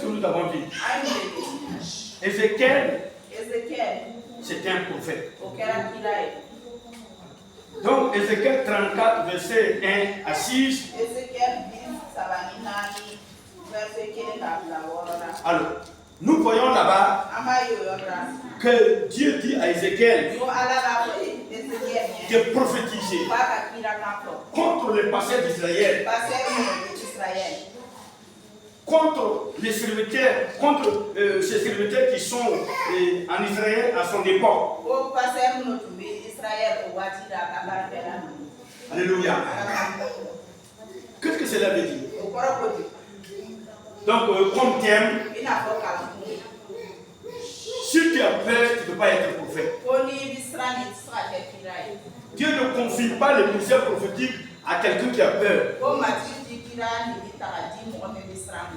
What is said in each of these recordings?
que nous avons vu? Ézéchiel, c'était un prophète. Donc, Ézéchiel 34, verset 1 à 6. Alors, nous voyons là-bas que Dieu dit à Ézéchiel de prophétiser contre le passé d'Israël, contre les serviteurs, contre ces serviteurs qui sont en Israël à son époque. Alléluia. Qu'est-ce que cela veut dire? Donc, comme thème, si tu as peur, tu ne peux pas être prophète. Dieu ne confie pas le ministère prophétique à quelqu'un qui a peur.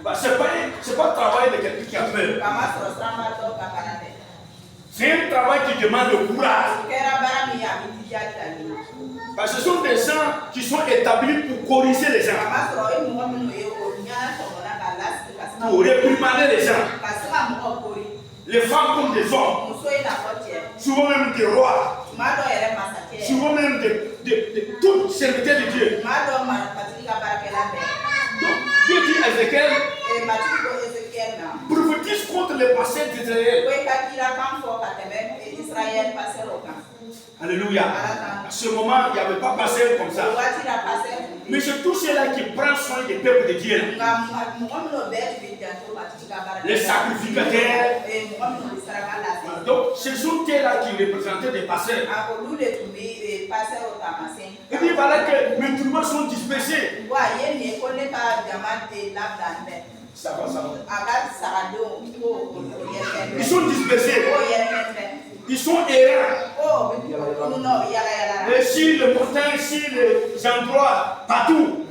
Bah, ce n'est pas le travail de quelqu'un qui a peur. C'est un travail qui demande le courage. Bah, ce sont des gens qui sont établis pour corriger les gens, pour réprimander les gens, les femmes comme des hommes, souvent même des rois, souvent même de tout serviteur de Dieu. Donc, Dieu dit à Ézéchiel, prophétise contre les passés d'Israël. Alléluia. À ce moment, il n'y avait pas passé comme ça. Mais c'est tous ceux-là qui prennent soin des peuples de Dieu. Les sacrificateurs. Donc, ce sont ceux-là qui représentaient des pasteurs. Et puis voilà que mes tourments sont dispersés. Ça va. Ils sont dispersés. Ils sont errants. Et sur le montagne, sur les endroits, partout.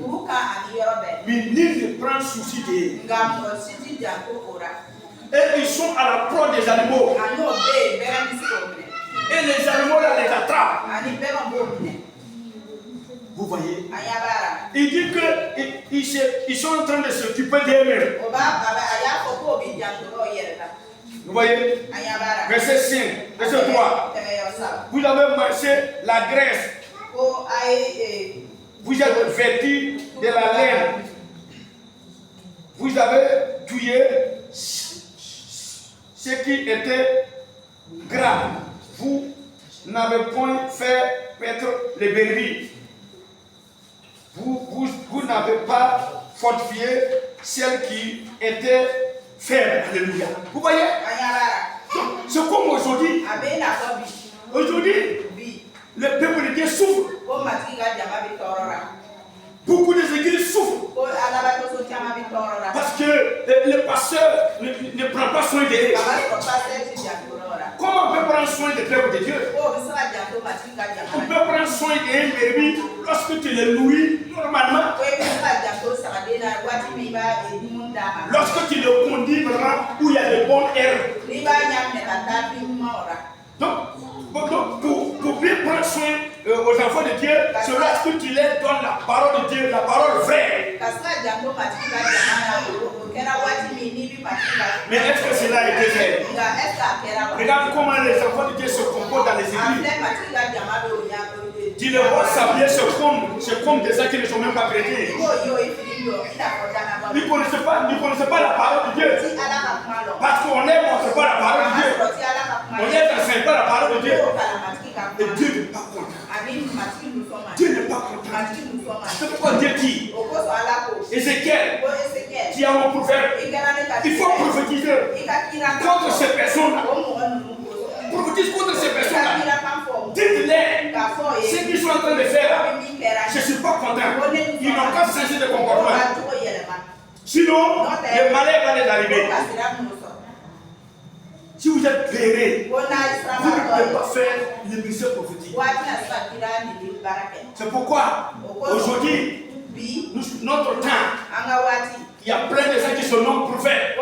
Mais nul ne prend souci d'eux. Et ils sont à la proie des animaux. Et les animaux là les attrapent. Vous voyez? Il dit qu'ils sont en train de s'occuper d'eux-mêmes. Vous voyez? Verset 5, verset 3. Vous avez marché la graisse. Vous avez vêtu de la laine. Vous avez tué ce qui était gras. Vous n'avez point fait paître les bergeries. Vous n'avez pas fortifié celles qui étaient faibles. Alléluia. Vous voyez? C'est comme aujourd'hui. Aujourd'hui, le peuple de Dieu souffre. Beaucoup d'églises souffrent. Parce que le pasteur ne prend pas soin d'eux. Comment on peut prendre soin des peuples de Dieu? On peut prendre soin d'un bébé lorsque tu le nourris normalement. Lorsque tu le conduis vraiment où il y a de bonnes herbes. Donc, pour bien prendre soin aux enfants de Dieu, c'est lorsque tu leur donnes la parole de Dieu, la parole vraie. Mais est-ce que cela a été fait? Regarde comment les enfants de Dieu se comportent dans les églises. Tu les vois s'habiller, c'est comme des gens qui ne sont même pas chrétiens. Ils ne connaissent pas la parole de Dieu. Parce qu'on les montre pas la parole de Dieu. On les enseigne pas la parole de Dieu. Et Dieu n'est pas content. Dieu n'est pas content. C'est pourquoi Dieu dit, Ézéchiel, qui a un prophète, il faut prophétiser contre ces personnes-là. Prophétise contre ces personnes-là. Dites-les ce qu'ils sont en train de faire. Je ne suis pas content. Ils n'ont pas changé de comportement. Sinon, le malheur va les arriver. Si vous êtes béné, vous ne pouvez pas faire le ministère prophétique. C'est pourquoi aujourd'hui, notre temps, il y a plein de gens qui se nomment prophètes.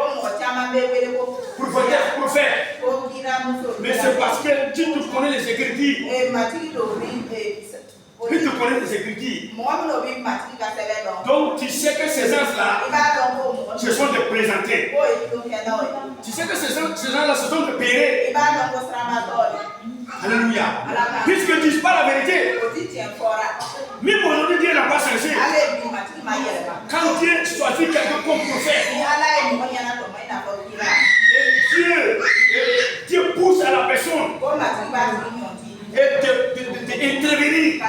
Prophètes. Mais c'est parce que tu connais les Écritures. Tu connais les Écritures. Donc tu sais que ces gens-là, ce sont des présenter. Tu sais que ces gens-là se sont repérés. Alléluia. Puisqu'ils ne disent pas la vérité. Même aujourd'hui, Dieu n'a pas changé. Quand Dieu choisit quelqu'un comme prophète, Dieu pousse à la personne d'intervenir,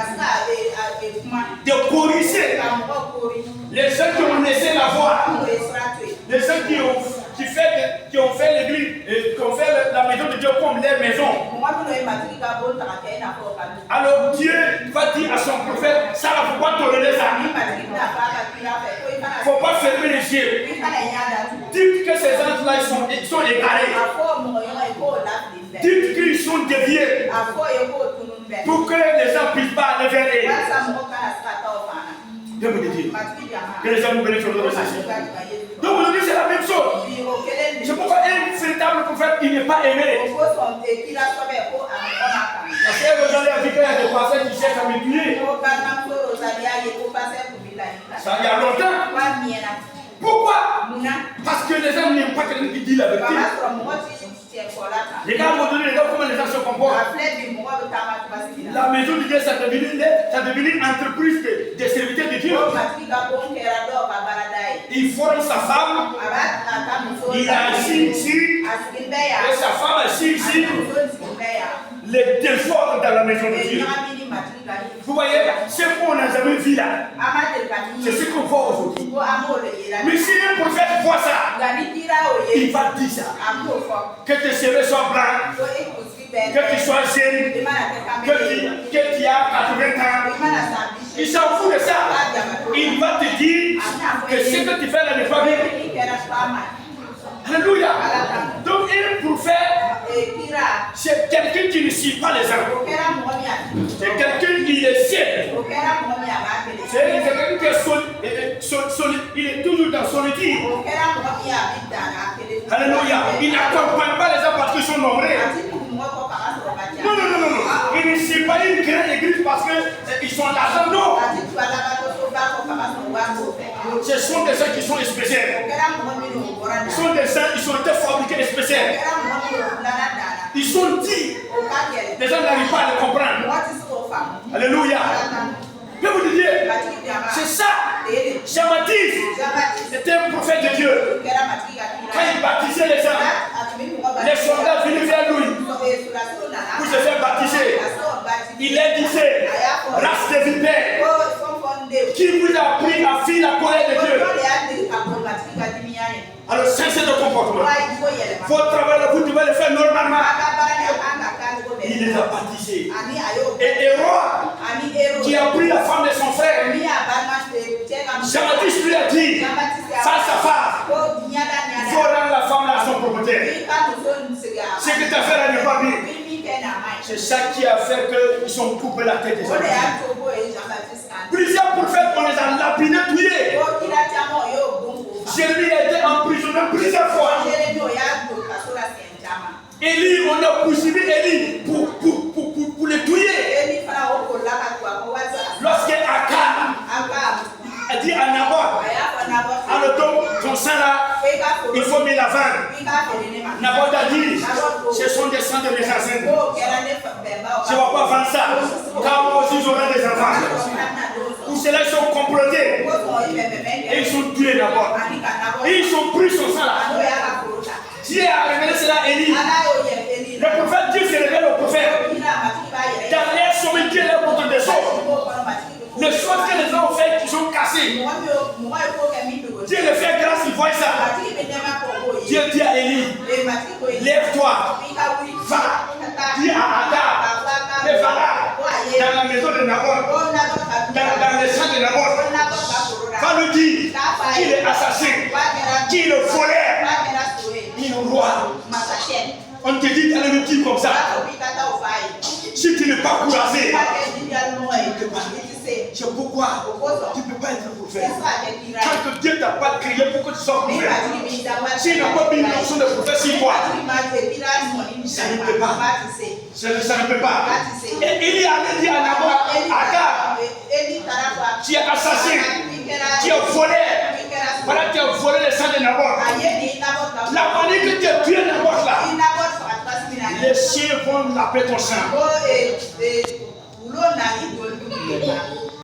de corriger les gens qui ont laissé la voie, les gens qui ont fait l'église, qui ont fait la maison de Dieu comme leur maison. Alors Dieu va dire à son prophète, ça ne faut pas tolérer ça. Il ne faut pas fermer les yeux. Dites que ces gens-là ils sont égarés. Dites qu'ils sont déviés pour que les gens ne puissent pas aller vers eux. Dieu me dit que les gens nous bénissent de ceci. Donc aujourd'hui c'est la même chose. C'est pourquoi un véritable prophète il n'est pas aimé. Parce que vous allez habiter à des pasteurs qui cherchent à me tuer. Ça il y a longtemps. Pourquoi? Parce que les gens n'aiment pas quelqu'un qui dit la vérité. Les gars, regarde comment les gens se comportent. La maison de Dieu, ça devient une entreprise de serviteurs de Dieu. Il forme sa femme, il a assis ici, et sa femme assis ici. Les désordres dans la maison de Dieu. Vous voyez, ce qu'on n'a jamais vu là, c'est ce qu'on voit aujourd'hui. Mais si un prophète voit ça, il va dire ça. Que tes cheveux soient blancs, que tu sois jeune, que tu as 80 ans. Il s'en fout de ça. Il va te dire que ce que tu fais là n'est pas bien. Alléluia. Donc un prophète, c'est quelqu'un qui ne suit pas les gens. C'est quelqu'un qui les sait. C'est quelqu'un qui est solide. Il est toujours dans solitude. Alléluia. Il n'accompagne pas les gens parce qu'ils sont nombreux. Non. Il ne suit pas une grande église parce qu'ils sont l'argent. Non. Ce sont des gens qui sont spéciaux. Ce sont des gens qui ont été fabriqués spéciaux. Ils sont dits. Les gens n'arrivent pas à les comprendre. Alléluia. Que vous disiez, c'est ça. Jean-Baptiste était un prophète de Dieu. Quand il baptisait les gens, les soldats venaient vers lui pour se faire baptiser. Il leur disait, race de vipères, qui vous a appris à fuir la colère de Dieu? Alors, cessez de comportement. Votre travail, vous devez le faire normalement. Il les a baptisés. Et Hérode, qui a pris la femme de son frère, Jean-Baptiste lui a dit, face à face, il faut rendre la femme à son propriétaire. Ce que tu as fait là n'est pas bien. C'est ça qui a fait qu'ils ont coupé la tête des gens. Plusieurs prophètes, on les a lapidés, tués. Jérémie a été emprisonné plusieurs fois. Élie, on a poursuivi Élie pour le tuer. Lorsque Akab a dit à Naboth, alors ton sang là, il faut me la vendre. Naboth a dit, ce sont des sangs de mes ancêtres. Je ne vais pas vendre ça, car moi aussi j'aurai des enfants. Pour cela, ils sont complotés. Et ils sont tués d'abord. Et ils ont pris son sang là. Dieu a révélé cela à Élie. Le prophète, Dieu se révèle au prophète. Dans les sommets, Dieu leur montre des choses. Les choses que les gens ont fait, qui sont cassées. Dieu le fait grâce, il voit ça. Dieu dit à Élie, lève-toi, va, dis à Ada, et va là, dans la maison de Naboth, dans les champs de Naboth, va lui dire qu'il est assassin, qu'il est voleur, il est roi. On te dit d'aller le dire comme ça. Si tu n'es pas courageux, c'est pourquoi tu ne peux pas être prophète. Quand que Dieu t'a pas créé pour que tu sois prophète. S'il n'a pas mis une notion de prophète sur toi, ça ne peut pas. Ça ne peut pas. Et il y a dit à Naboth, Akab, tu es assassin, tu es volé. Voilà, tu as volé le sang de Naboth. Les chiens vont laper ton sein.